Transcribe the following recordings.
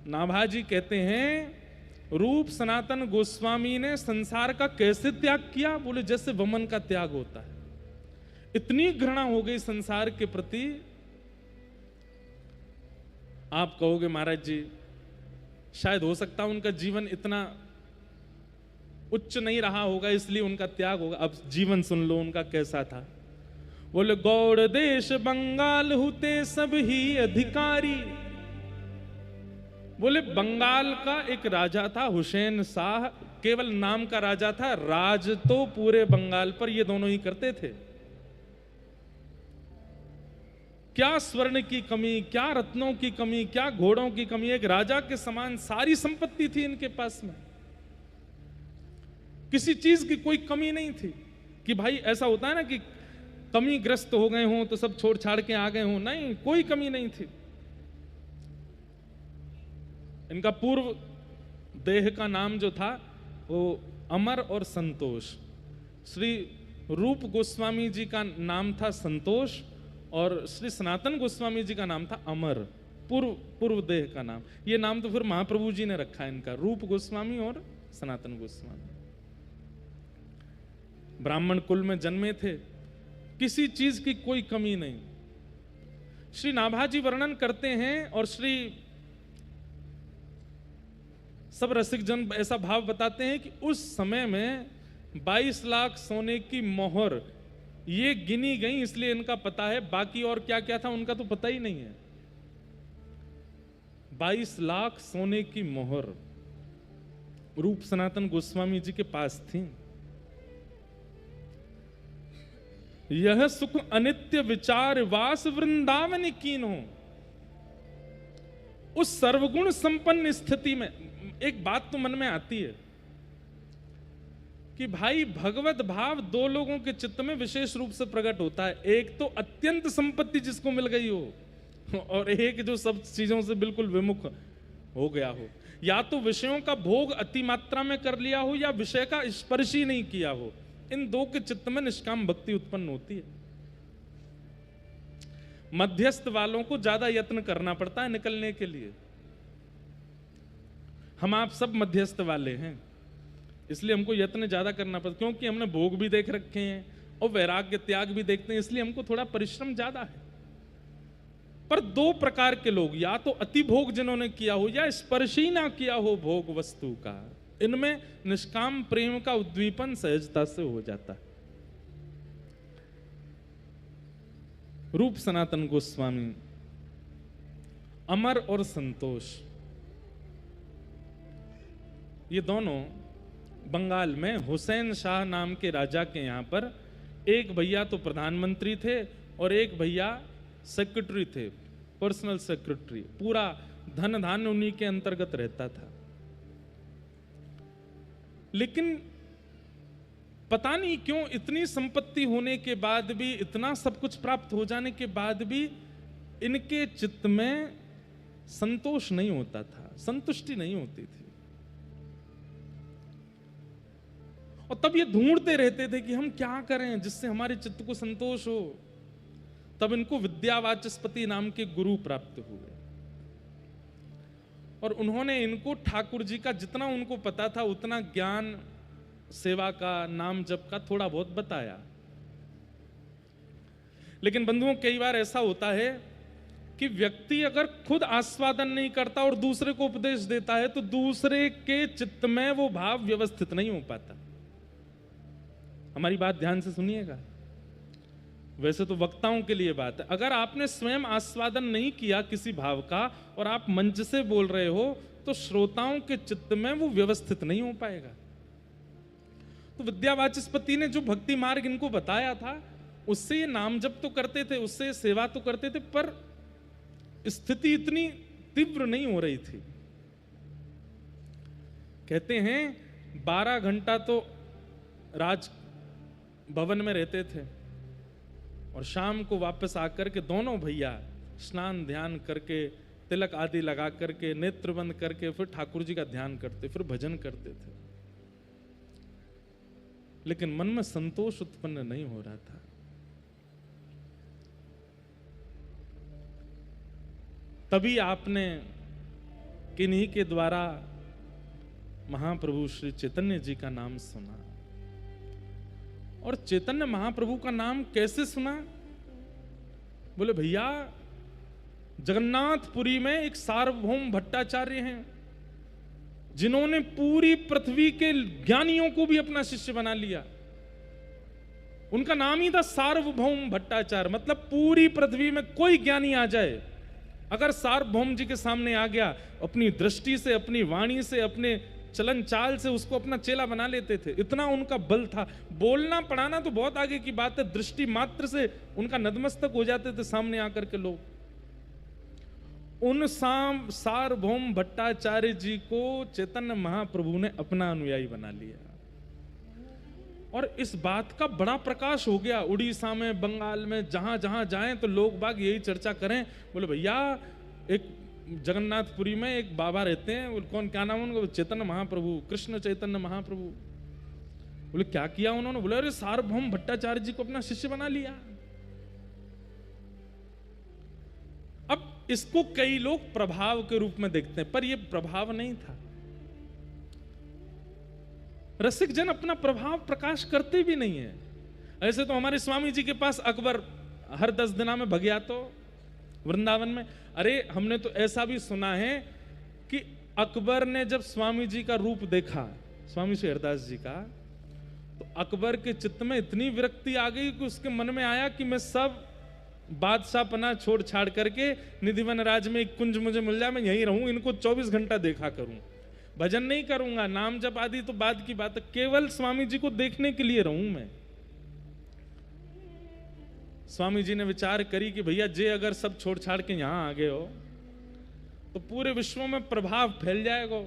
नाभाजी कहते हैं रूप सनातन गोस्वामी ने संसार का कैसे त्याग किया? बोले जैसे वमन का त्याग होता है। इतनी घृणा हो गई संसार के प्रति। आप कहोगे महाराज जी शायद हो सकता है उनका जीवन इतना उच्च नहीं रहा होगा इसलिए उनका त्याग होगा। अब जीवन सुन लो उनका कैसा था। बोले गौड़ देश बंगाल हुते सब ही अधिकारी। बोले बंगाल का एक राजा था हुसैन शाह, केवल नाम का राजा था, राज तो पूरे बंगाल पर ये दोनों ही करते थे। क्या स्वर्ण की कमी, क्या रत्नों की कमी, क्या घोड़ों की कमी, एक राजा के समान सारी संपत्ति थी इनके पास में। किसी चीज की कोई कमी नहीं थी कि भाई ऐसा होता है ना कि कमी ग्रस्त हो गए हों तो सब छोड़ छाड़ के आ गए हों, नहीं कोई कमी नहीं थी। इनका पूर्व देह का नाम जो था वो अमर और संतोष। श्री रूप गोस्वामी जी का नाम था संतोष और श्री सनातन गोस्वामी जी का नाम था अमर, पूर्व देह का नाम। ये नाम तो फिर महाप्रभु जी ने रखा है इनका, रूप गोस्वामी और सनातन गोस्वामी। ब्राह्मण कुल में जन्मे थे, किसी चीज की कोई कमी नहीं। श्री नाभाजी वर्णन करते हैं और श्री सब रसिक जन ऐसा भाव बताते हैं कि उस समय में 22 लाख सोने की मोहर ये गिनी गई, इसलिए इनका पता है, बाकी और क्या क्या था उनका तो पता ही नहीं है। 22 लाख सोने की मोहर रूप सनातन गोस्वामी जी के पास थी। यह सुख अनित्य विचार वास वृंदावन कीन्हो। उस सर्वगुण संपन्न स्थिति में एक बात तो मन में आती है कि भाई भगवत भाव दो लोगों के चित्त में विशेष रूप से प्रकट होता है। एक तो अत्यंत संपत्ति जिसको मिल गई हो और एक जो सब चीजों से बिल्कुल विमुख हो गया हो। या तो विषयों का भोग अति मात्रा में कर लिया हो या विषय का स्पर्श ही नहीं किया हो। इन दो के चित्त में निष्काम भक्ति उत्पन्न होती है। मध्यस्थ वालों को ज्यादा यत्न करना पड़ता है निकलने के लिए। हम आप सब मध्यस्थ वाले हैं, इसलिए हमको यत्न ज्यादा करना पड़ता, क्योंकि हमने भोग भी देख रखे हैं और वैराग्य त्याग भी देखते हैं, इसलिए हमको थोड़ा परिश्रम ज्यादा है। पर दो प्रकार के लोग, या तो अति भोग जिन्होंने किया हो या स्पर्श ही ना किया हो भोग वस्तु का, इनमें निष्काम प्रेम का उद्दीपन सहजता से हो जाता है। रूप सनातन गोस्वामी, अमर और संतोष, ये दोनों बंगाल में हुसैन शाह नाम के राजा के यहां पर, एक भैया तो प्रधानमंत्री थे और एक भैया सेक्रेटरी थे, पर्सनल सेक्रेटरी। पूरा धन धान्य उन्हीं के अंतर्गत रहता था। लेकिन पता नहीं क्यों इतनी संपत्ति होने के बाद भी, इतना सब कुछ प्राप्त हो जाने के बाद भी इनके चित्त में संतोष नहीं होता था, संतुष्टि नहीं होती थी। और तब ये ढूंढते रहते थे कि हम क्या करें जिससे हमारे चित्त को संतोष हो। तब इनको विद्यावाचस्पति नाम के गुरु प्राप्त हुए और उन्होंने इनको ठाकुर जी का जितना उनको पता था उतना ज्ञान, सेवा का, नाम जप का थोड़ा बहुत बताया। लेकिन बंधुओं कई बार ऐसा होता है कि व्यक्ति अगर खुद आस्वादन नहीं करता और दूसरे को उपदेश देता है तो दूसरे के चित्त में वो भाव व्यवस्थित नहीं हो पाता। हमारी बात ध्यान से सुनिएगा, वैसे तो वक्ताओं के लिए बात है। अगर आपने स्वयं आस्वादन नहीं किया किसी भाव का और आप मंच से बोल रहे हो तो श्रोताओं के चित्त में वो व्यवस्थित नहीं हो पाएगा। तो विद्यावाचस्पति ने जो भक्ति मार्ग इनको बताया था उससे ये नाम जप तो करते थे, उससे ये सेवा तो करते थे, पर स्थिति इतनी तीव्र नहीं हो रही थी। कहते हैं 12 घंटा तो राज भवन में रहते थे और शाम को वापस आकर के दोनों भैया स्नान ध्यान करके, तिलक आदि लगा करके, नेत्र बंद करके फिर ठाकुर जी का ध्यान करते, फिर भजन करते थे। लेकिन मन में संतोष उत्पन्न नहीं हो रहा था। तभी आपने किन्हीं के द्वारा महाप्रभु श्री चैतन्य जी का नाम सुना। और चैतन्य महाप्रभु का नाम कैसे सुना? बोले भैया, जगन्नाथपुरी में एक सार्वभौम भट्टाचार्य हैं जिन्होंने पूरी पृथ्वी के ज्ञानियों को भी अपना शिष्य बना लिया। उनका नाम ही था सार्वभौम भट्टाचार्य। मतलब पूरी पृथ्वी में कोई ज्ञानी आ जाए, अगर सार्वभौम जी के सामने आ गया, अपनी दृष्टि से, अपनी वाणी से, अपने चलन चाल से उसको अपना चेला बना लेते थे। इतना उनका बल था। बोलना पढ़ाना तो बहुत आगे की बात है, दृष्टि मात्र से उनका नतमस्तक हो जाते थे सामने आकर के लोग। उन सार्वभौम भट्टाचार्य जी को चैतन्य महाप्रभु ने अपना अनुयायी बना लिया। और इस बात का बड़ा प्रकाश हो गया उड़ीसा में, बंगाल में, जहां जहां जाएं तो लोग बाग यही चर्चा करें। बोले भैया, एक जगन्नाथपुरी में एक बाबा रहते हैं, कौन, क्या नाम उनका? चैतन्य महाप्रभु, कृष्ण चैतन्य महाप्रभु। बोले क्या किया उन्होंने? बोले अरे सार्वभौम भट्टाचार्य जी को अपना शिष्य बना लिया। अब इसको कई लोग प्रभाव के रूप में देखते हैं, पर यह प्रभाव नहीं था। रसिक जन अपना प्रभाव प्रकाश करते भी नहीं है। ऐसे तो हमारे स्वामी जी के पास अकबर हर 10 दिना में भग तो वृंदावन में। अरे हमने तो ऐसा भी सुना है कि अकबर ने जब स्वामी जी का रूप देखा, स्वामी श्री हरदास जी का, तो अकबर के चित्त में इतनी विरक्ति आ गई कि उसके मन में आया कि मैं सब बादशाह पना छोड़ छाड़ करके निधिवन राज में एक कुंज मुझे मिल जाए, मैं यहीं रहूं, इनको 24 घंटा देखा करूं, भजन नहीं करूंगा, नाम जप आदि तो बाद की बात है, केवल स्वामी जी को देखने के लिए रहूं मैं। स्वामी जी ने विचार करी कि भैया जे अगर सब छोड़ छाड़ के यहां आ गए हो तो पूरे विश्व में प्रभाव फैल जाएगा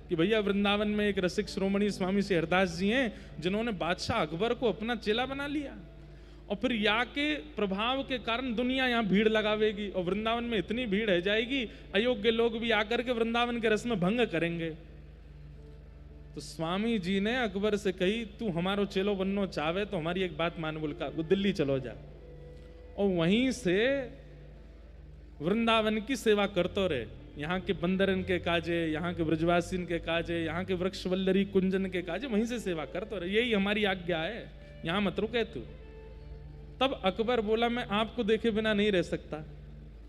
कि भैया वृंदावन में एक रसिक श्रोमणी स्वामी श्री हरदास जी हैं जिन्होंने बादशाह अकबर को अपना चेला बना लिया। और फिर यहाँ के प्रभाव के कारण दुनिया यहाँ भीड़ लगावेगी और वृंदावन में इतनी भीड़ है जाएगी, अयोग्य लोग भी आकर के वृंदावन के रस में भंग करेंगे। तो स्वामी जी ने अकबर से कही, तू हमारो चेलो बनना चाहे तो हमारी एक बात मान। बोल का वो दिल्ली चलो जा और वहीं से वृंदावन की सेवा करते रहे। यहाँ के बंदरन के काजे, यहाँ के ब्रजवासीन के काजे, यहाँ के वृक्ष वल्लरी कुंजन के काजे, वहीं से सेवा करते रहे। यही हमारी आज्ञा है, यहाँ मत रुके तू। तब अकबर बोला, मैं आपको देखे बिना नहीं रह सकता।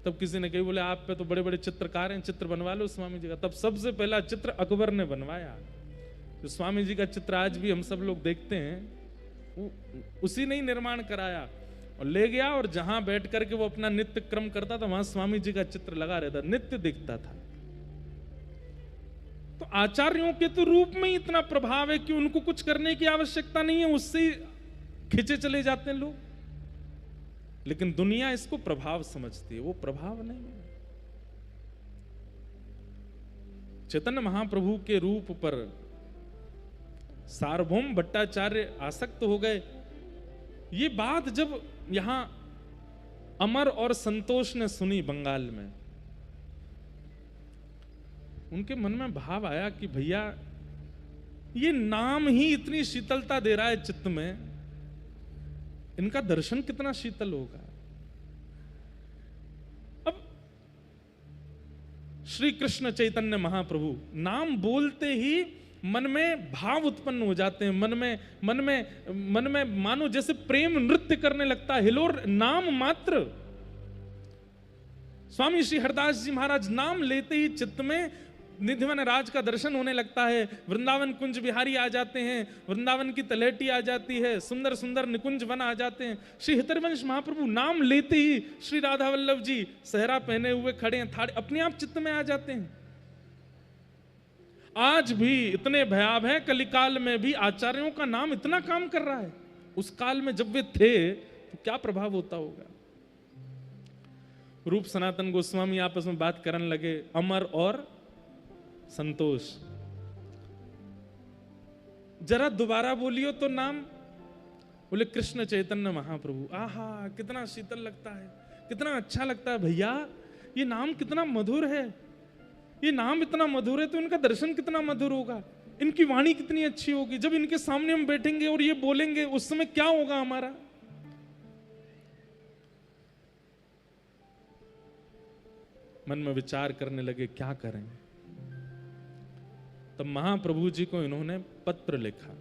तब किसी ने कही, बोले आप पे तो बड़े बड़े चित्रकार हैं, चित्र बनवा लो स्वामी जी का। तब सबसे पहला चित्र अकबर ने बनवाया। तो स्वामी जी का चित्र आज भी हम सब लोग देखते हैं, उसी ने ही निर्माण कराया और ले गया। और जहां बैठ करके वो अपना नित्य क्रम करता था, वहां स्वामी जी का चित्र लगा रहता, नित्य दिखता था। तो आचार्यों के तो रूप में ही इतना प्रभाव है कि उनको कुछ करने की आवश्यकता नहीं है, उससे खिंचे चले जाते हैं लोग। लेकिन दुनिया इसको प्रभाव समझती है, वो प्रभाव नहीं है। चैतन्य महाप्रभु के रूप पर सार्वभौम भट्टाचार्य आसक्त हो गए। ये बात जब यहां अमर और संतोष ने सुनी बंगाल में, उनके मन में भाव आया कि भैया ये नाम ही इतनी शीतलता दे रहा है चित्त में, इनका दर्शन कितना शीतल होगा। अब श्री कृष्ण चैतन्य महाप्रभु नाम बोलते ही मन में भाव उत्पन्न हो जाते हैं। मन में मानो जैसे प्रेम नृत्य करने लगता है। हिलोर नाम मात्र, स्वामी श्री हरदास जी महाराज नाम लेते ही चित्त में निधिवन राज का दर्शन होने लगता है। वृंदावन कुंज बिहारी आ जाते हैं, वृंदावन की तलहटी आ जाती है, सुंदर सुंदर निकुंज वन आ जाते हैं। श्री हितरवंश महाप्रभु नाम लेते ही श्री राधा वल्लभ जी सहरा पहने हुए खड़े हैं, थाड़े अपने आप चित्त में आ जाते हैं। आज भी इतने भयावह हैं, कलिकाल में भी आचार्यों का नाम इतना काम कर रहा है। उस काल में जब वे थे तो क्या प्रभाव होता होगा। रूप सनातन गोस्वामी आपस में बात करने लगे, अमर और संतोष, जरा दोबारा बोलियो तो नाम। बोले कृष्ण चैतन्य महाप्रभु। आहा, कितना शीतल लगता है, कितना अच्छा लगता है भैया। ये नाम कितना मधुर है, ये नाम इतना मधुर है तो इनका दर्शन कितना मधुर होगा, इनकी वाणी कितनी अच्छी होगी। जब इनके सामने हम बैठेंगे और ये बोलेंगे उस समय क्या होगा हमारा। मन में विचार करने लगे क्या करें। तब महाप्रभु जी को इन्होंने पत्र लिखा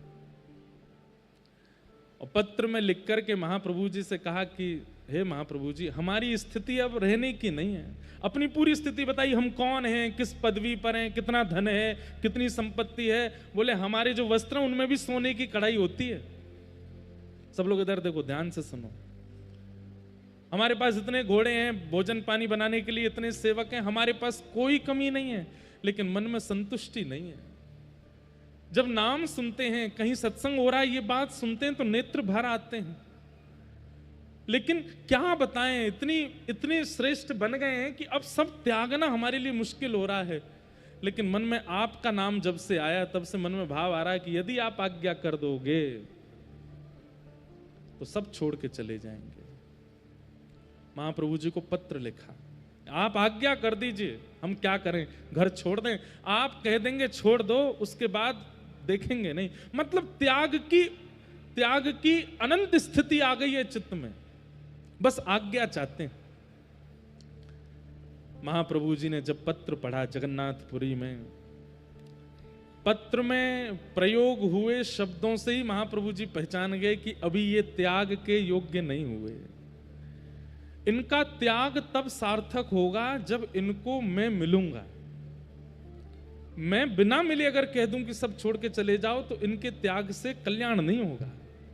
और पत्र में लिख करके महाप्रभु जी से कहा कि हे महाप्रभु जी, हमारी स्थिति अब रहने की नहीं है, अपनी पूरी स्थिति बताइए, हम कौन हैं, किस पदवी पर हैं, कितना धन है, कितनी संपत्ति है। बोले हमारे जो वस्त्र हैं उनमें भी सोने की कढ़ाई होती है। सब लोग इधर देखो, ध्यान से सुनो। हमारे पास इतने घोड़े हैं, भोजन पानी बनाने के लिए इतने सेवक हैं, हमारे पास कोई कमी नहीं है, लेकिन मन में संतुष्टि नहीं है। जब नाम सुनते हैं, कहीं सत्संग हो रहा है, ये बात सुनते हैं तो नेत्र भर आते हैं, लेकिन क्या बताएं, इतने श्रेष्ठ बन गए हैं कि अब सब त्यागना हमारे लिए मुश्किल हो रहा है। लेकिन मन में आपका नाम जब से आया तब से मन में भाव आ रहा है कि यदि आप आज्ञा कर दोगे तो सब छोड़ के चले जाएंगे। महाप्रभु जी को पत्र लिखा, आप आज्ञा कर दीजिए, हम क्या करें, घर छोड़ दें? आप कह देंगे छोड़ दो, उसके बाद देखेंगे नहीं। मतलब त्याग की अनंत स्थिति आ गई है चित्त में, बस आज्ञा चाहते हैं। महाप्रभु जी ने जब पत्र पढ़ा जगन्नाथपुरी में, पत्र में प्रयोग हुए शब्दों से ही महाप्रभु जी पहचान गए कि अभी ये त्याग के योग्य नहीं हुए। इनका त्याग तब सार्थक होगा जब इनको मैं मिलूंगा। मैं बिना मिले अगर कह दूं कि सब छोड़ के चले जाओ तो इनके त्याग से कल्याण नहीं होगा।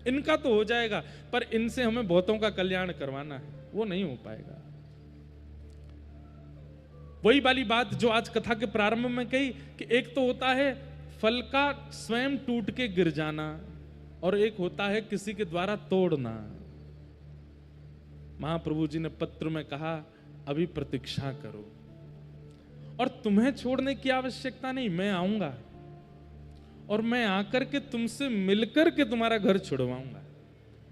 इनका तो हो जाएगा, पर इनसे हमें बहुतों का कल्याण करवाना है, वो नहीं हो पाएगा। वही वाली बात जो आज कथा के प्रारंभ में कही कि एक तो होता है फल का स्वयं टूट के गिर जाना और एक होता है किसी के द्वारा तोड़ना। महाप्रभु जी ने पत्र में कहा अभी प्रतीक्षा करो और तुम्हें छोड़ने की आवश्यकता नहीं, मैं आऊंगा और मैं आकर के तुमसे मिलकर के तुम्हारा घर छुड़वाऊंगा,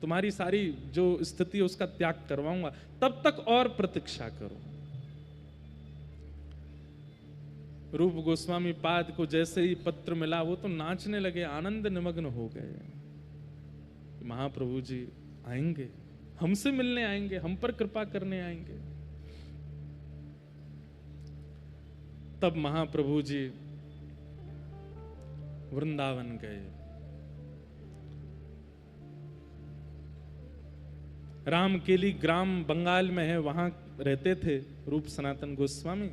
तुम्हारी सारी जो स्थिति है उसका त्याग करवाऊंगा, तब तक और प्रतीक्षा करो। रूप गोस्वामी पाद को जैसे ही पत्र मिला वो तो नाचने लगे, आनंद निमग्न हो गए। महाप्रभु जी आएंगे, हमसे मिलने आएंगे, हम पर कृपा करने आएंगे। तब महाप्रभु जी वृंदावन गए। रामकेली ग्राम बंगाल में है, वहां रहते थे रूप सनातन गोस्वामी।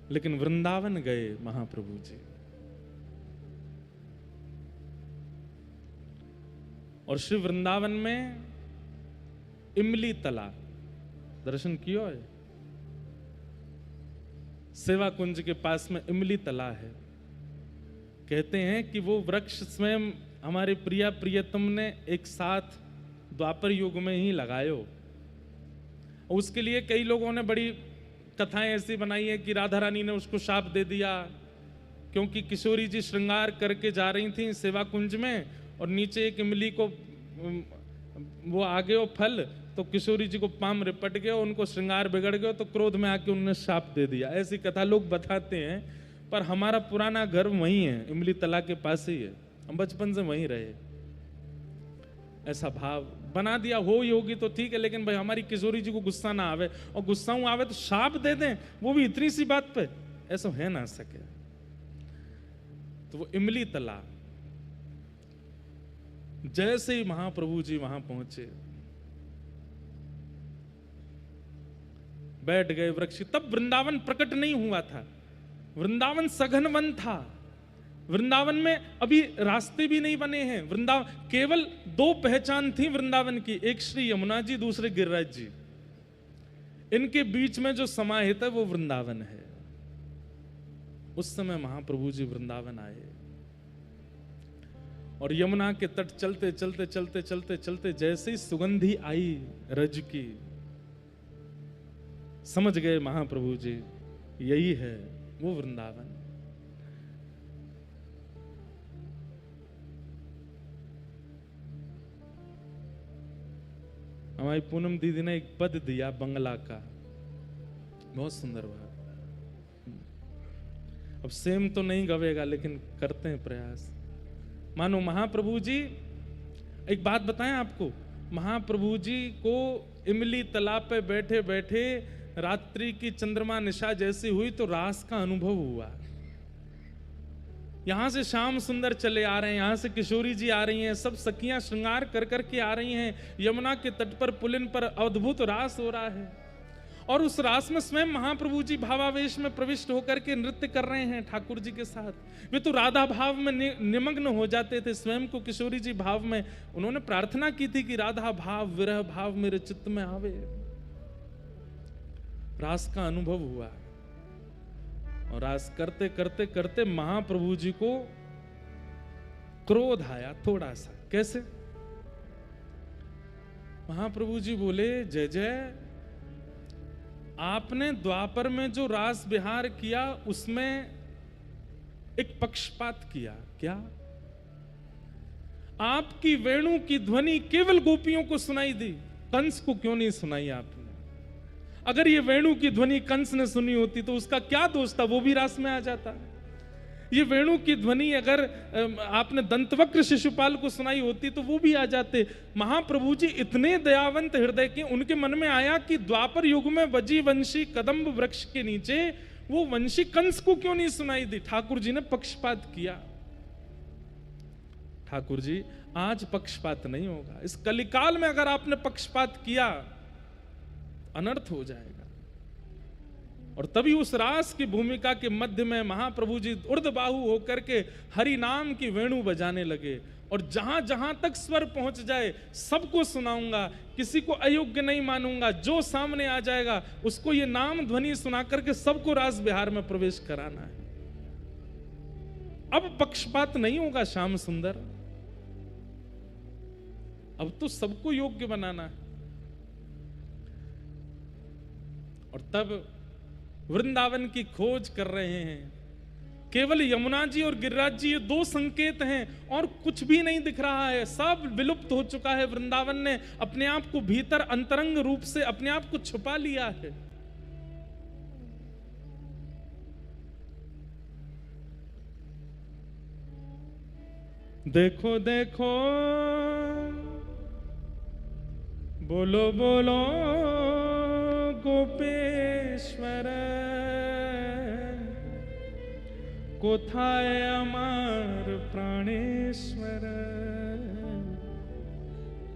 लेकिन वृंदावन गए महाप्रभु जी और श्री वृंदावन में इमली तला दर्शन किया है। सेवा कुंज के पास में इमली तला है। कहते हैं कि वो वृक्ष स्वयं हमारे प्रिया प्रियतम ने एक साथ द्वापर युग में ही लगायो। उसके लिए कई लोगों ने बड़ी कथाएं ऐसी बनाई है कि राधा रानी ने उसको शाप दे दिया, क्योंकि किशोरी जी श्रृंगार करके जा रही थी सेवा कुंज में और नीचे एक इमली को वो आगे वो फल, तो किशोरी जी को पाम रिपट गया, उनको श्रृंगार बिगड़ गया, तो क्रोध में आके उन्होंने शाप दे दिया। ऐसी कथा लोग बताते हैं, पर हमारा पुराना घर वहीं है, इमली तला के पास ही है, हम बचपन से वहीं रहे। ऐसा भाव बना दिया हो योगी तो ठीक है, लेकिन भाई हमारी किशोरी जी को गुस्सा ना आवे, और गुस्सा आवे तो शाप दे दें, वो भी इतनी सी बात पे, ऐसा है ना सके। तो वो इमली तला, जैसे ही महाप्रभु जी वहां पहुंचे, बैठ गए वृक्ष। तब वृंदावन प्रकट नहीं हुआ था, वृंदावन सघन वन था। वृंदावन में अभी रास्ते भी नहीं बने हैं। वृंदावन केवल दो पहचान थी वृंदावन की, एक श्री यमुना जी, दूसरे गिरिराज जी। इनके बीच में जो समाहित है वो वृंदावन है। उस समय महाप्रभु जी वृंदावन आए और यमुना के तट चलते चलते चलते चलते चलते जैसे ही सुगंधी आई रज की, समझ गए महाप्रभु जी यही है वो वृंदावन। हमारी पूनम दीदी ने एक पद दिया बंगला का, बहुत सुंदर हुआ। अब सेम तो नहीं गवेगा, लेकिन करते हैं प्रयास। मानो महाप्रभु जी, एक बात बताएं आपको, महाप्रभु जी को इमली तालाब पे बैठे बैठे रात्रि की चंद्रमा निशा जैसी हुई तो रास का अनुभव हुआ। यहां से श्याम सुंदर चले आ रहे हैं, यहां से किशोरी जी आ रही हैं, सब सखियां श्रृंगार कर करके आ रही हैं। यमुना के तट पर पुलिन पर अद्भुत रास हो रहा है और उस रास में स्वयं महाप्रभु जी भावावेश में प्रविष्ट होकर के नृत्य कर रहे हैं ठाकुर जी के साथ। वे तो राधा भाव में निमग्न हो जाते थे, स्वयं को किशोरी जी भाव में। उन्होंने प्रार्थना की थी कि राधा भाव विरह भाव मेरे चित्त में आवे। रास का अनुभव हुआ और रास करते करते करते महाप्रभु जी को क्रोध आया थोड़ा सा। कैसे? महाप्रभु जी बोले, जय जय, आपने द्वापर में जो रास विहार किया उसमें एक पक्षपात किया। क्या? आपकी वेणु की ध्वनि केवल गोपियों को सुनाई दी, कंस को क्यों नहीं सुनाई आपने? अगर ये वेणु की ध्वनि कंस ने सुनी होती तो उसका क्या दोष था, वो भी रास में आ जाता। ये वेणु की ध्वनि अगर आपने दंतवक्र शिशुपाल को सुनाई होती तो वो भी आ जाते। महाप्रभु जी इतने दयावंत हृदय के, उनके मन में आया कि द्वापर युग में बजी वंशी कदम्ब वृक्ष के नीचे वो वंशी कंस को क्यों नहीं सुनाई दी? ठाकुर जी ने पक्षपात किया। ठाकुर जी, आज पक्षपात नहीं होगा। इस कलिकाल में अगर आपने पक्षपात किया अनर्थ हो जाएगा। और तभी उस रास की भूमिका के मध्य में महाप्रभु जी ऊर्ध्वबाहु होकर के हरि नाम की वेणु बजाने लगे और जहां जहां तक स्वर पहुंच जाए सबको सुनाऊंगा, किसी को अयोग्य नहीं मानूंगा। जो सामने आ जाएगा उसको ये नाम ध्वनि सुना करके सबको रास बिहार में प्रवेश कराना है। अब पक्षपात नहीं होगा श्याम सुंदर, अब तो सबको योग्य बनाना है। और तब वृंदावन की खोज कर रहे हैं। केवल यमुना जी और गिरिराज जी ये दो संकेत हैं और कुछ भी नहीं दिख रहा है। सब विलुप्त हो चुका है। वृंदावन ने अपने आप को भीतर अंतरंग रूप से अपने आप को छुपा लिया है। देखो देखो बोलो बोलो गोपेश्वर, कोथाय अमर प्राणेश्वर।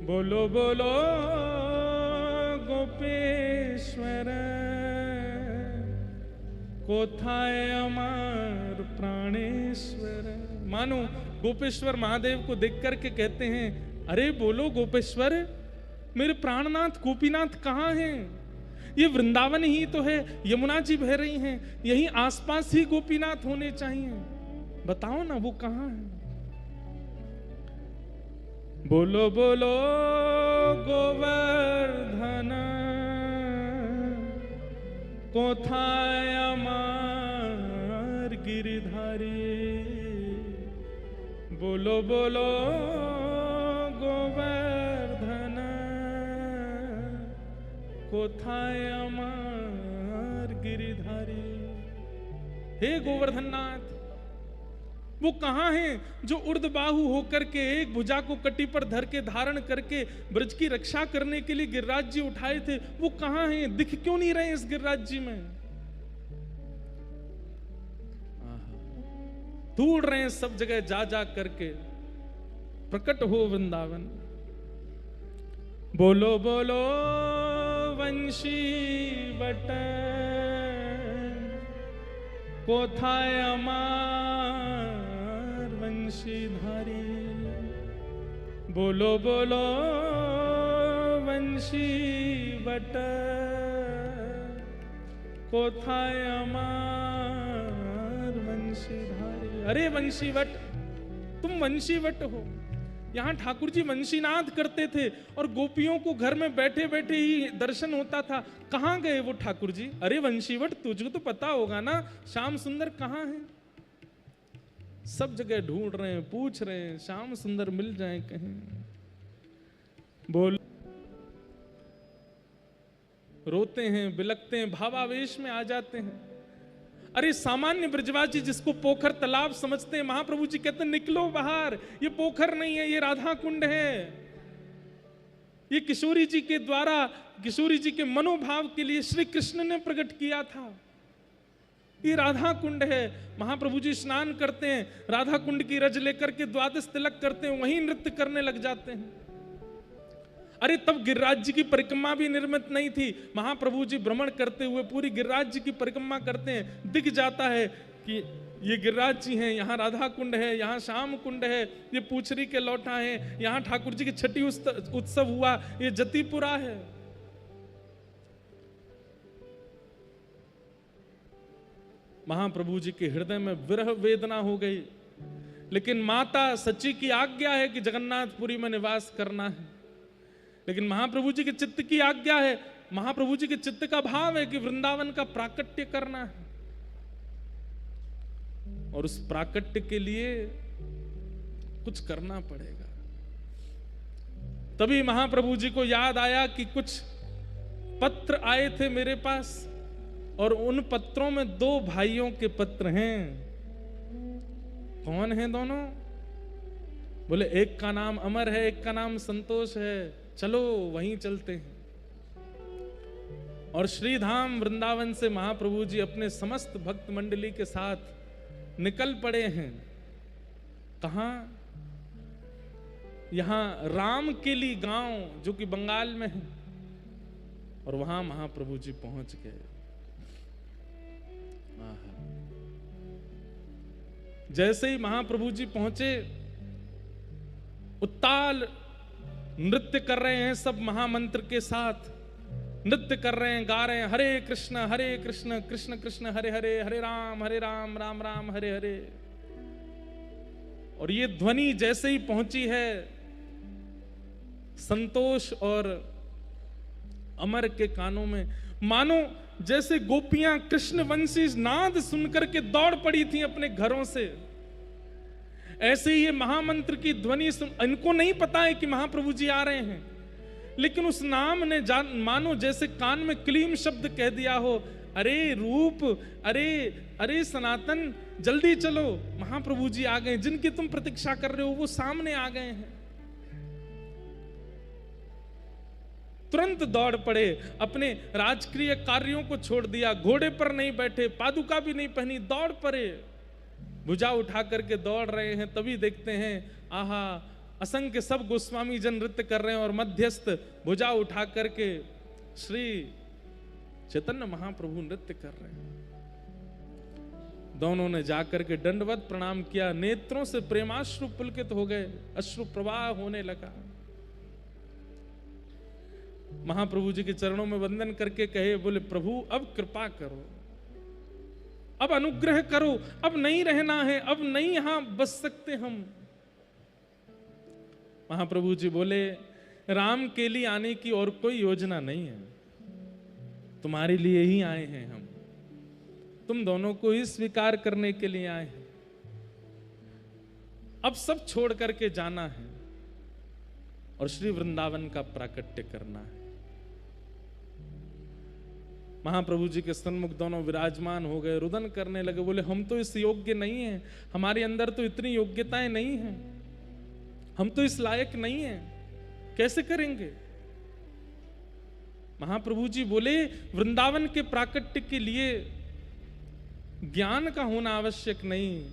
बोलो बोलो गोपेश्वर, कोथाय अमर प्राणेश्वर। मानो गोपेश्वर महादेव को देख करके कहते हैं, अरे बोलो गोपेश्वर, मेरे प्राणनाथ गोपीनाथ कहाँ हैं? ये वृंदावन ही तो है, यमुना जी बह रही हैं, यहीं आसपास ही गोपीनाथ होने चाहिए। बताओ ना वो कहाँ है? बोलो बोलो गोवर्धन, कोथाय अमर गिरिधारी। बोलो बोलो गोवर्धन, कोथाय अमर गिरिधारी। हे गोवर्धन नाथ, वो कहाँ हैं जो ऊर्ध्वबाहु होकर के एक भुजा को कटी पर धर के धारण करके ब्रज की रक्षा करने के लिए गिरिराज जी उठाए थे? वो कहाँ हैं? दिख क्यों नहीं रहे इस गिरिराज जी में? ढूंढ रहे हैं सब जगह जा जा करके। प्रकट हो वृंदावन। बोलो बोलो वंशी वट, कोथाय अमर वंशीधारी। बोलो बोलो वंशी वट, कोथाय अमर वंशीधारी। अरे वंशीवट, तुम वंशीवट हो। यहाँ ठाकुर जी वंशीनाद करते थे और गोपियों को घर में बैठे बैठे ही दर्शन होता था। कहाँ गए वो ठाकुर जी? अरे वंशीवट, तुझको तो पता होगा ना श्याम सुंदर कहाँ है? सब जगह ढूंढ रहे हैं, पूछ रहे हैं, श्याम सुंदर मिल जाए कहीं। बोल, रोते हैं, बिलकते हैं, भावावेश में आ जाते हैं। अरे सामान्य ब्रजवासी जिसको पोखर तालाब समझते हैं, महाप्रभु जी कहते हैं निकलो बाहर, ये पोखर नहीं है, ये राधा कुंड है। ये किशोरी जी के द्वारा, किशोरी जी के मनोभाव के लिए श्री कृष्ण ने प्रकट किया था। ये राधा कुंड है। महाप्रभु जी स्नान करते हैं, राधा कुंड की रज लेकर के द्वादश तिलक करते हैं, वहीं नृत्य करने लग जाते हैं। अरे तब गिरिराज जी की परिक्रमा भी निर्मित नहीं थी। महाप्रभु जी भ्रमण करते हुए पूरी गिरिराज जी की परिक्रमा करते हैं, दिख जाता है कि ये गिरिराज जी हैं, यहाँ राधा कुंड है, यहाँ श्याम कुंड है, ये पूछरी के लौटा है, यहाँ ठाकुर जी की छठी उत्सव हुआ, ये जतिपुरा है। महाप्रभु जी के हृदय में विरह वेदना हो गई, लेकिन माता सची की आज्ञा है कि जगन्नाथपुरी में निवास करना है। लेकिन महाप्रभु जी के चित्त की आज्ञा है, महाप्रभु जी के चित्त का भाव है कि वृंदावन का प्राकट्य करना है, और उस प्राकट्य के लिए कुछ करना पड़ेगा। तभी महाप्रभु जी को याद आया कि कुछ पत्र आए थे मेरे पास, और उन पत्रों में 2 भाइयों के पत्र हैं। कौन हैं दोनों? बोले एक का नाम अमर है, एक का नाम संतोष है, चलो वहीं चलते हैं। और श्रीधाम वृंदावन से महाप्रभु जी अपने समस्त भक्त मंडली के साथ निकल पड़े हैं। कहां? यहां रामकेली गांव जो कि बंगाल में है, और वहां महाप्रभु जी पहुंच गए। जैसे ही महाप्रभु जी पहुंचे, उत्ताल नृत्य कर रहे हैं, सब महामंत्र के साथ नृत्य कर रहे हैं, गा रहे हैं हरे कृष्ण कृष्ण कृष्ण हरे हरे, हरे राम राम राम हरे हरे। और ये ध्वनि जैसे ही पहुंची है संतोष और अमर के कानों में, मानो जैसे गोपियां कृष्ण वंशी नाद सुनकर के दौड़ पड़ी थी अपने घरों से, ऐसे ही ये महामंत्र की ध्वनि सुन, इनको नहीं पता है कि महाप्रभु जी आ रहे हैं, लेकिन उस नाम ने मानो जैसे कान में क्लीम शब्द कह दिया हो, अरे रूप, अरे अरे सनातन, जल्दी चलो, महाप्रभु जी आ गए, जिनकी तुम प्रतीक्षा कर रहे हो वो सामने आ गए हैं। तुरंत दौड़ पड़े, अपने राजकीय कार्यों को छोड़ दिया, घोड़े पर नहीं बैठे, पादुका भी नहीं पहनी, दौड़ पड़े, भुजा उठा करके दौड़ रहे हैं। तभी देखते हैं, आहा, असंख्य सब गोस्वामी जन नृत्य कर रहे हैं, और मध्यस्थ भुजा उठा करके श्री चैतन्य महाप्रभु नृत्य कर रहे हैं। दोनों ने जाकर के दंडवत प्रणाम किया, नेत्रों से प्रेमाश्रु पुलकित हो गए, अश्रु प्रवाह होने लगा। महाप्रभु जी के चरणों में वंदन करके कहे, बोले प्रभु अब कृपा करो, अब अनुग्रह करो, अब नहीं रहना है, अब नहीं यहां बस सकते हम। महाप्रभु जी बोले, राम के लिए आने की और कोई योजना नहीं है, तुम्हारे लिए ही आए हैं हम, तुम दोनों को ही स्वीकार करने के लिए आए हैं। अब सब छोड़ करके जाना है और श्री वृंदावन का प्राकट्य करना है। महाप्रभु जी के सन्मुख दोनों विराजमान हो गए, रुदन करने लगे, बोले हम तो इस योग्य नहीं हैं, हमारे अंदर तो इतनी योग्यताएं नहीं हैं, हम तो इस लायक नहीं हैं, कैसे करेंगे। महाप्रभु जी बोले, वृंदावन के प्राकट्य के लिए ज्ञान का होना आवश्यक नहीं,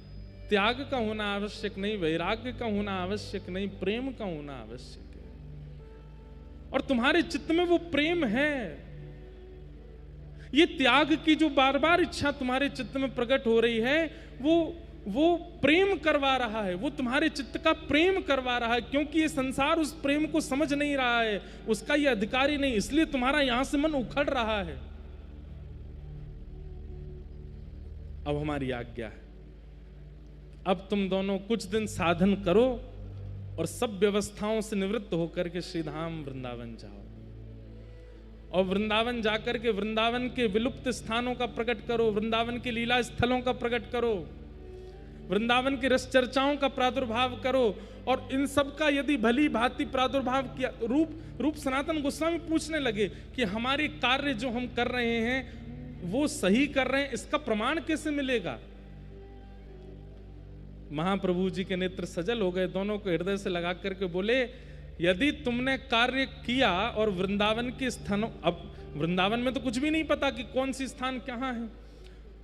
त्याग का होना आवश्यक नहीं, वैराग्य का होना आवश्यक नहीं, प्रेम का होना आवश्यक है। और तुम्हारे चित्त में वो प्रेम है। ये त्याग की जो बार बार इच्छा तुम्हारे चित्त में प्रकट हो रही है, वो प्रेम करवा रहा है, वो तुम्हारे चित्त का प्रेम करवा रहा है, क्योंकि ये संसार उस प्रेम को समझ नहीं रहा है, उसका ये अधिकारी नहीं, इसलिए तुम्हारा यहां से मन उखड़ रहा है। अब हमारी आज्ञा है, अब तुम दोनों कुछ दिन साधन करो और सब व्यवस्थाओं से निवृत्त होकर के श्रीधाम वृंदावन जाओ, और वृंदावन जाकर के वृंदावन के विलुप्त स्थानों का प्रकट करो, वृंदावन के लीला स्थलों का प्रकट करो, वृंदावन की रस चर्चाओं का प्रादुर्भाव करो। और इन सब का यदि भली भांति प्रादुर्भाव किया, रूप सनातन गोस्वामी पूछने लगे कि हमारे कार्य जो हम कर रहे हैं वो सही कर रहे हैं, इसका प्रमाण कैसे मिलेगा। महाप्रभु जी के नेत्र सजल हो गए, दोनों को हृदय से लगा करके बोले, यदि तुमने कार्य किया और वृंदावन के स्थानों, अब वृंदावन में तो कुछ भी नहीं पता कि कौन सी स्थान कहां है,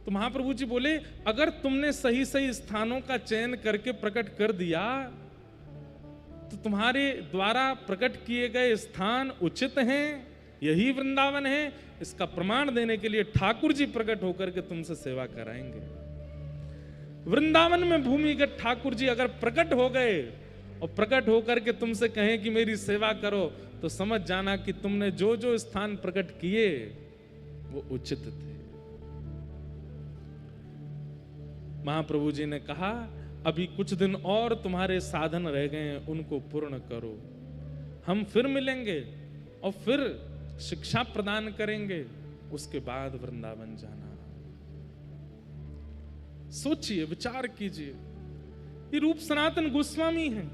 तो महाप्रभु जी बोले, अगर तुमने सही सही स्थानों का चयन करके प्रकट कर दिया तो तुम्हारे द्वारा प्रकट किए गए स्थान उचित हैं, यही वृंदावन है। इसका प्रमाण देने के लिए ठाकुर जी प्रकट होकर के तुमसे सेवा कराएंगे। वृंदावन में भूमिगत ठाकुर जी अगर प्रकट हो गए और प्रकट होकर के तुमसे कहें कि मेरी सेवा करो, तो समझ जाना कि तुमने जो जो स्थान प्रकट किए वो उचित थे। महाप्रभु जी ने कहा, अभी कुछ दिन और तुम्हारे साधन रह गए हैं, उनको पूर्ण करो। हम फिर मिलेंगे और फिर शिक्षा प्रदान करेंगे, उसके बाद वृंदावन जाना। सोचिए, विचार कीजिए। ये रूप सनातन गोस्वामी हैं,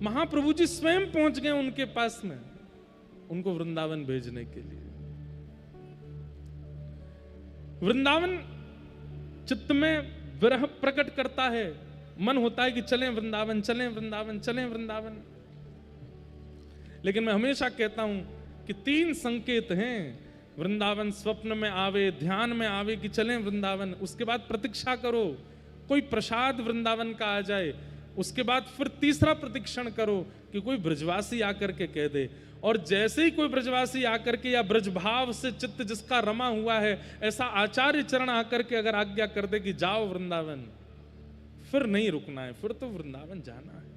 महाप्रभु जी स्वयं पहुंच गए उनके पास में, उनको वृंदावन भेजने के लिए। वृंदावन चित्त में विरह प्रकट करता है, मन होता है कि चलें वृंदावन, चलें वृंदावन, चलें वृंदावन। लेकिन मैं हमेशा कहता हूं कि 3 संकेत हैं। वृंदावन स्वप्न में आवे, ध्यान में आवे कि चलें वृंदावन, उसके बाद प्रतीक्षा करो कोई प्रसाद वृंदावन का आ जाए, उसके बाद फिर तीसरा प्रतीक्षण करो कि कोई ब्रजवासी आकर के कह दे। और जैसे ही कोई ब्रजवासी आकर के या ब्रजभाव से चित्त जिसका रमा हुआ है, ऐसा आचार्य चरण आकर के अगर आज्ञा कर दे कि जाओ वृंदावन, फिर नहीं रुकना है, फिर तो वृंदावन जाना है।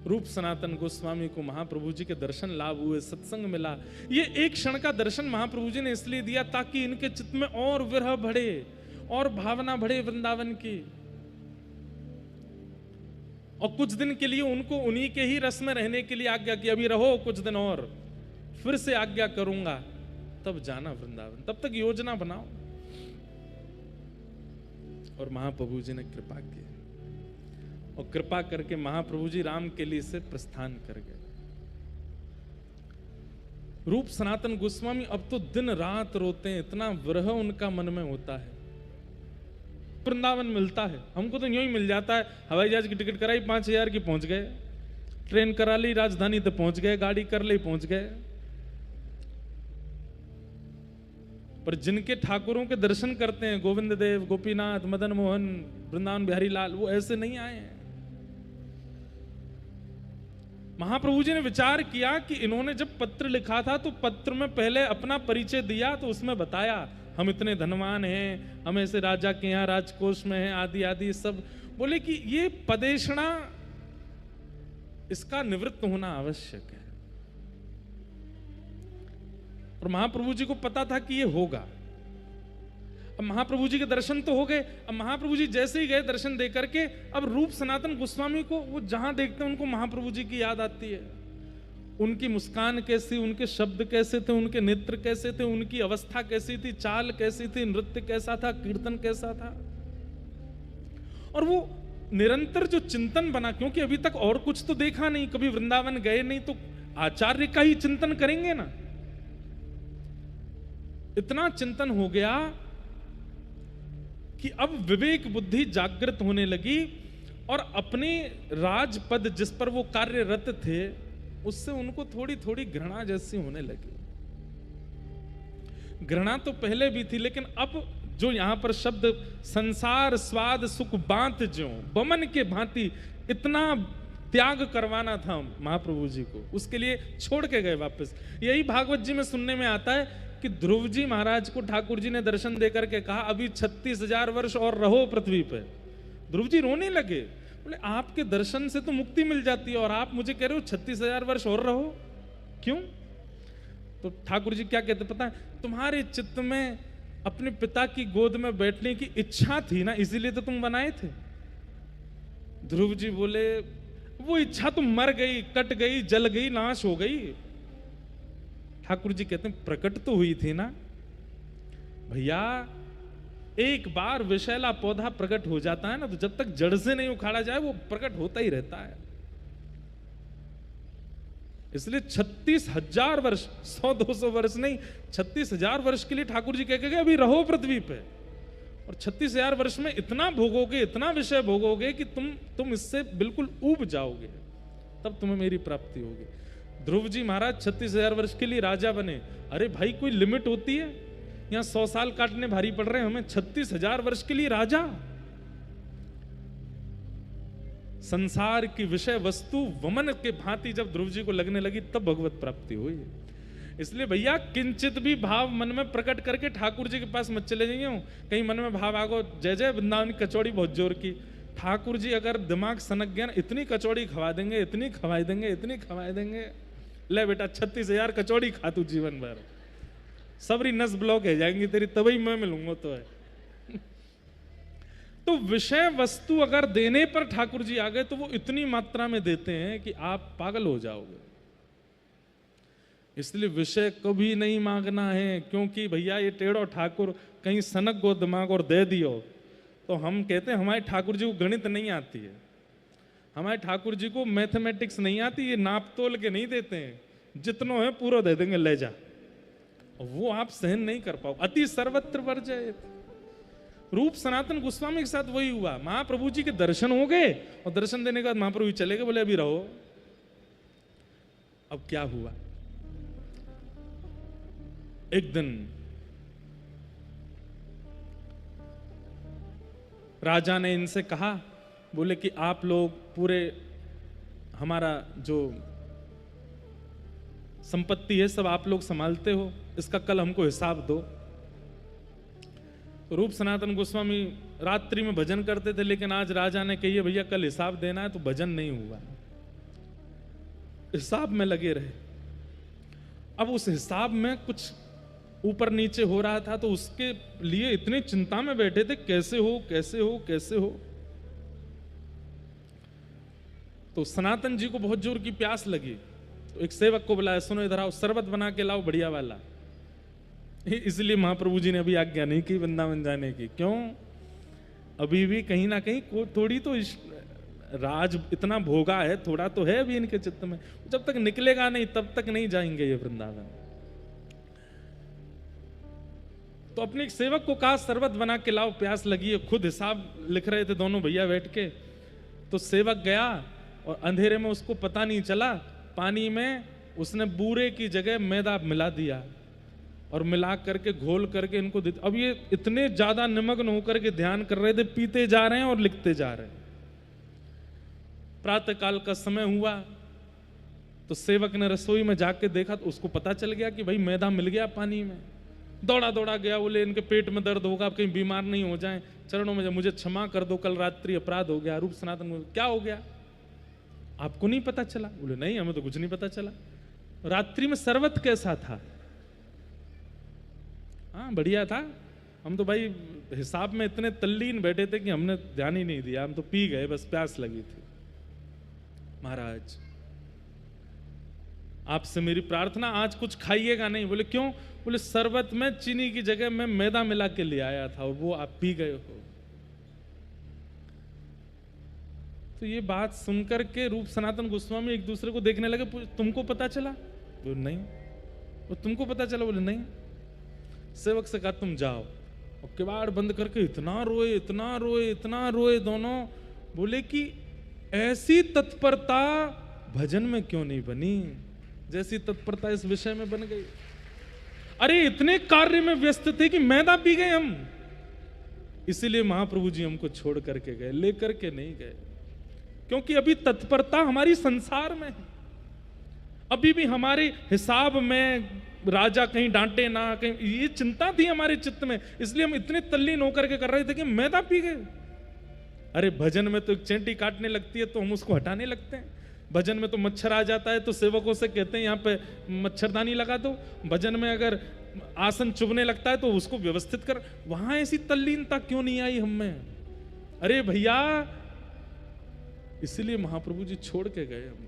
रूप सनातन गोस्वामी को महाप्रभु जी के दर्शन लाभ हुए, सत्संग मिला। ये एक क्षण का दर्शन महाप्रभु जी ने इसलिए दिया ताकि इनके चित्त में और विरह बढ़े और भावना बढ़े वृंदावन की। और कुछ दिन के लिए उनको उन्हीं के ही रस में रहने के लिए आज्ञा की, अभी रहो कुछ दिन और, फिर से आज्ञा करूंगा, तब जाना वृंदावन, तब तक योजना बनाओ। और महाप्रभु जी ने कृपा की, और कृपा करके महाप्रभु जी राम के लिए से प्रस्थान कर गए। रूप सनातन गोस्वामी अब तो दिन रात रोते हैं, इतना विरह उनका मन में होता है। वृंदावन मिलता है, हमको तो यूं ही मिल जाता है। हवाई जहाज की टिकट कराई 5,000 की, पहुंच गए। ट्रेन करा ली, राजधानी तो पहुंच गए। गाड़ी कर ली, पहुंच गए। पर जिनके ठाकुरों के दर्शन करते हैं, गोविंद देव, गोपीनाथ, मदन मोहन, वृंदावन बिहारी लाल, वो ऐसे नहीं आए हैं। महाप्रभु जी ने विचार किया कि इन्होंने जब पत्र लिखा था तो पत्र में पहले अपना परिचय दिया, तो उसमें बताया हम इतने धनवान हैं, हम ऐसे राजा के यहाँ राजकोष में हैं, आदि आदि सब। बोले कि ये पदेशना, इसका निवृत्त होना आवश्यक है। और महाप्रभु जी को पता था कि ये होगा। अब महाप्रभु जी के दर्शन तो हो गए। अब महाप्रभु जी जैसे ही गए दर्शन दे करके, अब रूप सनातन गोस्वामी को वो जहां देखते हैं उनको महाप्रभु जी की याद आती है। उनकी मुस्कान कैसी, उनके शब्द कैसे थे, उनके नेत्र कैसे थे, उनकी अवस्था कैसी थी, चाल कैसी थी, नृत्य कैसा था, कीर्तन कैसा था। और वो निरंतर जो चिंतन बना, क्योंकि अभी तक और कुछ तो देखा नहीं, कभी वृंदावन गए नहीं, तो आचार्य का ही चिंतन करेंगे ना। इतना चिंतन हो गया कि अब विवेक बुद्धि जागृत होने लगी और अपने राजपद जिस पर वो कार्यरत थे, उससे उनको थोड़ी थोड़ी घृणा जैसी होने लगी। घृणा तो पहले भी थी, लेकिन अब जो यहां पर शब्द संसार स्वाद सुख बांत ज्यों बमन के भांति, इतना त्याग करवाना था महाप्रभु जी को, उसके लिए छोड़ के गए वापस। यही भागवत जी में सुनने में आता है कि ध्रुव जी महाराज को ठाकुर जी ने दर्शन देकर के कहा, अभी 36,000 वर्ष और रहो पृथ्वी पे। ध्रुव जी रोने लगे, बोले आपके दर्शन से तो मुक्ति मिल जाती है और आप मुझे कह रहे हो 36,000 वर्ष और रहो, क्यों? तो ठाकुर जी क्या कहते पता है, तुम्हारे चित्त में अपने पिता की गोद में बैठने की इच्छा थी ना, इसीलिए तो तुम बनाए थे। ध्रुव जी बोले वो इच्छा तो मर गई, कट गई, जल गई, नाश हो गई। ठाकुर जी कहते हैं प्रकट तो हुई थी ना भैया। एक बार विषैला पौधा प्रकट हो जाता है ना, तो जब तक जड़ से नहीं उखाड़ा जाए वो प्रकट होता ही रहता है। इसलिए 36,000 वर्ष, 100-200 वर्ष नहीं, 36,000 वर्ष के लिए ठाकुर जी कह के अभी रहो पृथ्वी पे। और 36,000 वर्ष में इतना भोगोगे, इतना विषय भोगोगे कि तुम इससे बिल्कुल ऊब जाओगे, तब तुम्हें मेरी प्राप्ति होगी। ध्रुव जी महाराज 36,000 वर्ष के लिए राजा बने। अरे भाई कोई लिमिट होती है? यहां 100 साल काटने भारी पड़ रहे हैं हमें, 36,000 वर्ष के लिए राजा। संसार की विषय वस्तु वमन के भांति जब ध्रुव जी को लगने लगी तब भगवत प्राप्ति हुई। इसलिए भैया किंचित भी भाव मन में प्रकट करके ठाकुर जी के पास मत चले जाइए। कहीं मन में भाव आगो जय जय वृंदावन की कचौड़ी बहुत जोर की, ठाकुर जी अगर दिमाग सनक गया, इतनी कचौड़ी खवा देंगे, इतनी खवाई देंगे, इतनी खवाई देंगे, ले बेटा 36,000 कचौड़ी खा तू जीवन भर, सबरी नस ब्लॉक है जाएंगी तेरी, तभी मैं मिलूंगा तो है। तो विषय वस्तु अगर देने पर ठाकुर जी आ गए तो वो इतनी मात्रा में देते हैं कि आप पागल हो जाओगे। इसलिए विषय कभी नहीं मांगना है, क्योंकि भैया ये टेढ़ो ठाकुर कहीं सनक गो दिमाग और दे दियो तो हम कहते हैं हमारे ठाकुर जी को गणित नहीं आती है, हमारे ठाकुर जी को मैथमेटिक्स नहीं आती, ये नाप तोल के नहीं देते हैं, जितनो है पूरा दे देंगे ले जा। वो आप सहन नहीं कर पाओ। अति सर्वत्र वर्जयेत्। रूप सनातन गोस्वामी के साथ वही हुआ। महाप्रभु जी के दर्शन हो गए और दर्शन देने के बाद महाप्रभु जी चले गए, बोले अभी रहो। अब क्या हुआ, एक दिन राजा ने इनसे कहा, बोले कि आप लोग पूरे हमारा जो संपत्ति है सब आप लोग संभालते हो, इसका कल हमको हिसाब दो। तो रूप सनातन गोस्वामी रात्रि में भजन करते थे, लेकिन आज राजा ने कही भैया कल हिसाब देना है, तो भजन नहीं हुआ, हिसाब में लगे रहे। अब उस हिसाब में कुछ ऊपर नीचे हो रहा था, तो उसके लिए इतनी चिंता में बैठे थे, कैसे हो कैसे हो कैसे हो। तो सनातन जी को बहुत जोर की प्यास लगी, तो एक सेवक को बुलाया, सुनो इधर आओ, शरबत बना के लाओ बढ़िया वाला। इसलिए महाप्रभु जी ने अभी आज्ञा नहीं की वृंदावन जाने की। क्यों? अभी भी कहीं ना कहीं थोड़ी तो राज इतना भोगा है, थोड़ा तो है अभी इनके चित्त में, जब तक निकलेगा नहीं तब तक नहीं जाएंगे ये वृंदावन। तो अपने एक सेवक को कहा शरबत बना के लाओ, प्यास लगी है। खुद हिसाब लिख रहे थे दोनों भैया बैठ के। तो सेवक गया और अंधेरे में उसको पता नहीं चला, पानी में उसने बूरे की जगह मैदा मिला दिया और मिला करके घोल करके इनको दे। अब ये इतने ज्यादा निमग्न होकर के ध्यान कर रहे थे, पीते जा रहे हैं और लिखते जा रहे हैं। प्रातः काल का समय हुआ तो सेवक ने रसोई में जाके देखा, तो उसको पता चल गया कि भाई मैदा मिल गया पानी में। दौड़ा दौड़ा गया, बोले इनके पेट में दर्द होगा, कहीं बीमार नहीं हो जाएं, चरणों में मुझे क्षमा कर दो, कल रात्रि अपराध हो गया। रूप सनातन क्या हो गया, आपको नहीं पता चला? बोले नहीं हमें तो कुछ नहीं पता चला। रात्रि में शरबत कैसा था? हाँ बढ़िया था, हम तो भाई हिसाब में इतने तल्लीन बैठे थे कि हमने ध्यान ही नहीं दिया, हम तो पी गए, बस प्यास लगी थी। महाराज आपसे मेरी प्रार्थना, आज कुछ खाइएगा नहीं। बोले क्यों? बोले शरबत में चीनी की जगह मैं मैदा मिला के ले आया था और वो आप पी गए हो। तो ये बात सुनकर के रूप सनातन गोस्वामी एक दूसरे को देखने लगे, तुमको पता चला? बोले नहीं। वो तुमको पता चला? बोले नहीं। सेवक से कहा तुम जाओ, और किवाड़ बंद करके इतना रोए इतना रोए इतना रोए दोनों। बोले कि ऐसी तत्परता भजन में क्यों नहीं बनी जैसी तत्परता इस विषय में बन गई। अरे इतने कार्य में व्यस्त थे कि मैदा पी गए हम, इसीलिए महाप्रभु जी हमको छोड़ करके गए, लेकर के नहीं गए, क्योंकि अभी तत्परता हमारी संसार में है। अभी भी हमारे हिसाब में राजा कहीं डांटे ना, कहीं, ये चिंता थी हमारे चित्त में, इसलिए हम इतने तल्लीन होकर के कर रहे थे कि मैदा पी गए। अरे भजन में तो एक चेंटी काटने लगती है तो हम उसको हटाने लगते हैं, भजन में तो मच्छर आ जाता है तो सेवकों से कहते हैं यहाँ पे मच्छरदानी लगा दो, भजन में अगर आसन चुभने लगता है तो उसको व्यवस्थित कर। वहां ऐसी तल्लीनता क्यों नहीं आई हम में? अरे भैया इसलिए महाप्रभु जी छोड़ के गए हमको।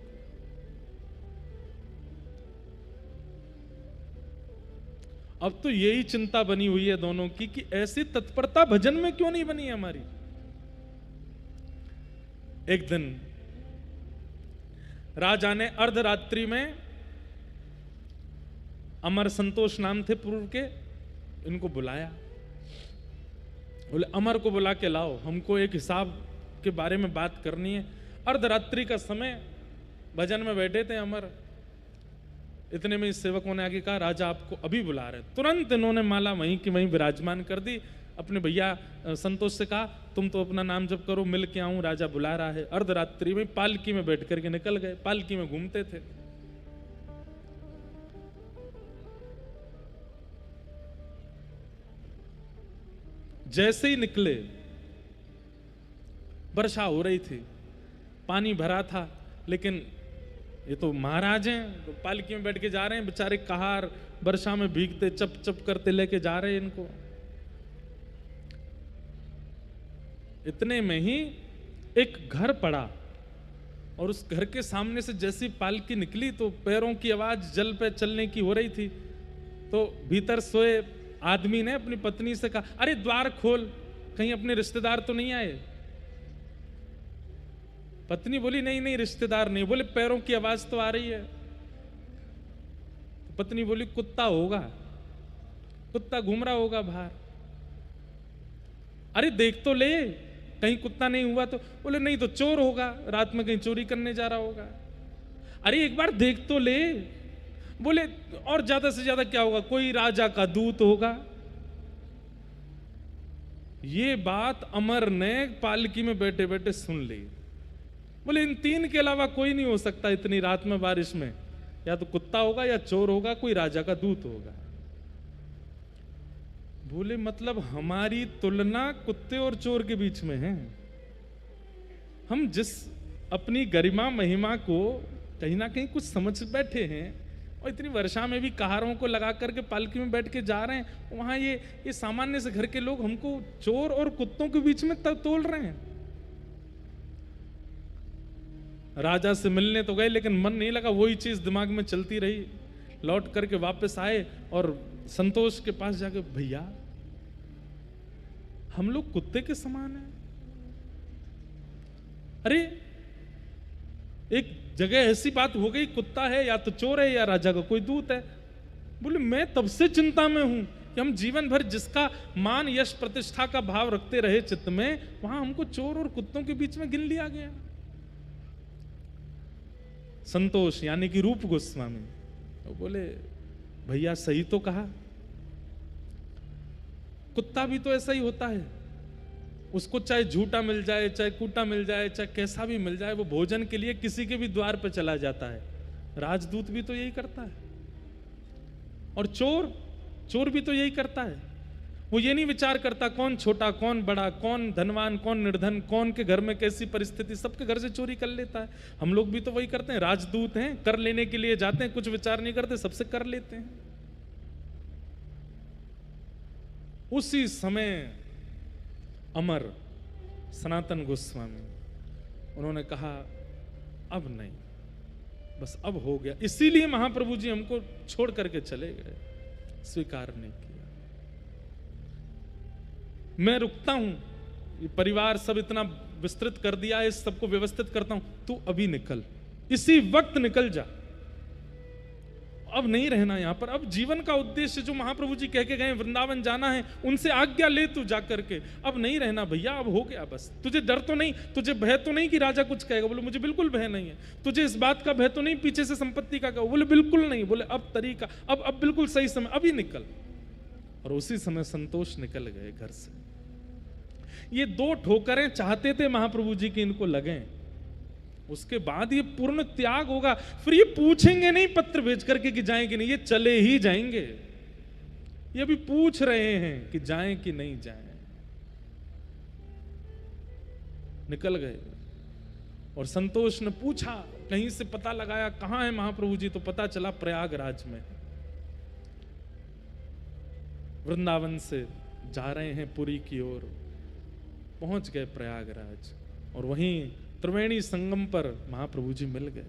अब तो यही चिंता बनी हुई है दोनों की कि ऐसी तत्परता भजन में क्यों नहीं बनी हमारी। एक दिन राजा ने अर्धरात्रि में, अमर संतोष नाम थे पूर्व के, इनको बुलाया। बोले अमर को बुला के लाओ, हमको एक हिसाब के बारे में बात करनी है। अर्धरात्रि का समय, भजन में बैठे थे अमर। इतने में इस सेवकों ने आगे कहा, राजा आपको अभी बुला रहे। तुरंत इन्होंने माला वहीं की वहीं विराजमान कर दी। अपने भैया संतोष से कहा, तुम तो अपना नाम जप करो, मिल के आऊं, राजा बुला रहा है। अर्धरात्रि में पालकी में बैठ करके निकल गए। पालकी में घूमते थे। जैसे ही निकले, वर्षा हो रही थी, पानी भरा था, लेकिन ये तो महाराज हैं, तो पालकी में बैठ के जा रहे हैं, बेचारे कहार वर्षा में भीगते चप चप करते लेके जा रहे हैं इनको। इतने में ही एक घर पड़ा और उस घर के सामने से जैसी पालकी निकली तो पैरों की आवाज जल पे चलने की हो रही थी। तो भीतर सोए आदमी ने अपनी पत्नी से कहा, अरे द्वार खोल, कहीं अपने रिश्तेदार तो नहीं आए। पत्नी बोली, नहीं नहीं रिश्तेदार नहीं। बोले, पैरों की आवाज तो आ रही है। पत्नी बोली, कुत्ता होगा, कुत्ता घूम रहा होगा बाहर। अरे देख तो ले, कहीं कुत्ता नहीं हुआ तो। बोले, नहीं तो चोर होगा, रात में कहीं चोरी करने जा रहा होगा। अरे एक बार देख तो ले। बोले, और ज्यादा से ज्यादा क्या होगा, कोई राजा का दूत होगा। ये बात अमर ने पालकी में बैठे बैठे सुन ली। बोले, इन तीन के अलावा कोई नहीं हो सकता इतनी रात में बारिश में, या तो कुत्ता होगा या चोर होगा, कोई राजा का दूत होगा। बोले, मतलब हमारी तुलना कुत्ते और चोर के बीच में है। हम जिस अपनी गरिमा महिमा को कहीं ना कहीं कुछ समझ बैठे हैं, और इतनी वर्षा में भी कहारों को लगा करके पालकी में बैठ के जा रहे हैं, वहां ये सामान्य से घर के लोग हमको चोर और कुत्तों के बीच में तोल रहे हैं। राजा से मिलने तो गए, लेकिन मन नहीं लगा, वही चीज दिमाग में चलती रही। लौट करके वापस आए और संतोष के पास जाके, भैया हम लोग कुत्ते के समान हैं। अरे एक जगह ऐसी बात हो गई, कुत्ता है या तो चोर है या राजा का कोई दूत है। बोले, मैं तब से चिंता में हूं कि हम जीवन भर जिसका मान यश प्रतिष्ठा का भाव रखते रहे चित्त में, वहां हमको चोर और कुत्तों के बीच में गिन लिया गया। संतोष यानी कि रूप गोस्वामी तो बोले, भैया सही तो कहा, कुत्ता भी तो ऐसा ही होता है। उसको चाहे झूठा मिल जाए, चाहे कूटा मिल जाए, चाहे कैसा भी मिल जाए, वो भोजन के लिए किसी के भी द्वार पर चला जाता है। राजदूत भी तो यही करता है, और चोर भी तो यही करता है। वो ये नहीं विचार करता कौन छोटा कौन बड़ा, कौन धनवान कौन निर्धन, कौन के घर में कैसी परिस्थिति, सबके घर से चोरी कर लेता है। हम लोग भी तो वही करते हैं। राजदूत हैं, कर लेने के लिए जाते हैं, कुछ विचार नहीं करते, सबसे कर लेते हैं। उसी समय अमर सनातन गोस्वामी उन्होंने कहा, अब नहीं, बस अब हो गया। इसीलिए महाप्रभु जी हमको छोड़ करके चले गए, स्वीकार नहीं किया। मैं रुकता हूं, ये परिवार सब इतना विस्तृत कर दिया है, इस सबको व्यवस्थित करता हूं, तू अभी निकल, इसी वक्त निकल जा, अब नहीं रहना यहां पर। अब जीवन का उद्देश्य जो महाप्रभु जी कह के गए, वृंदावन जाना है, उनसे आज्ञा ले तू जा करके, अब नहीं रहना भैया, अब हो गया बस। तुझे डर तो नहीं, तुझे भय तो नहीं कि राजा कुछ कहेगा? बोले, मुझे बिल्कुल भय नहीं है। तुझे इस बात का भय तो नहीं पीछे से संपत्ति का? बोले, बिल्कुल नहीं। बोले, अब तरीका, अब बिल्कुल सही समय, अभी निकल। और उसी समय संतोष निकल गए घर से। ये दो ठोकरें चाहते थे महाप्रभु जी की इनको लगे, उसके बाद ये पूर्ण त्याग होगा। फिर ये पूछेंगे नहीं पत्र भेज करके कि जाएं कि नहीं, ये चले ही जाएंगे। ये अभी पूछ रहे हैं कि जाएं कि नहीं जाएं। निकल गए। और संतोष ने पूछा, कहीं से पता लगाया कहां है महाप्रभु जी, तो पता चला प्रयागराज में, वृंदावन से जा रहे हैं पुरी की ओर। पहुंच गए प्रयागराज और वहीं त्रिवेणी संगम पर महाप्रभु जी मिल गए।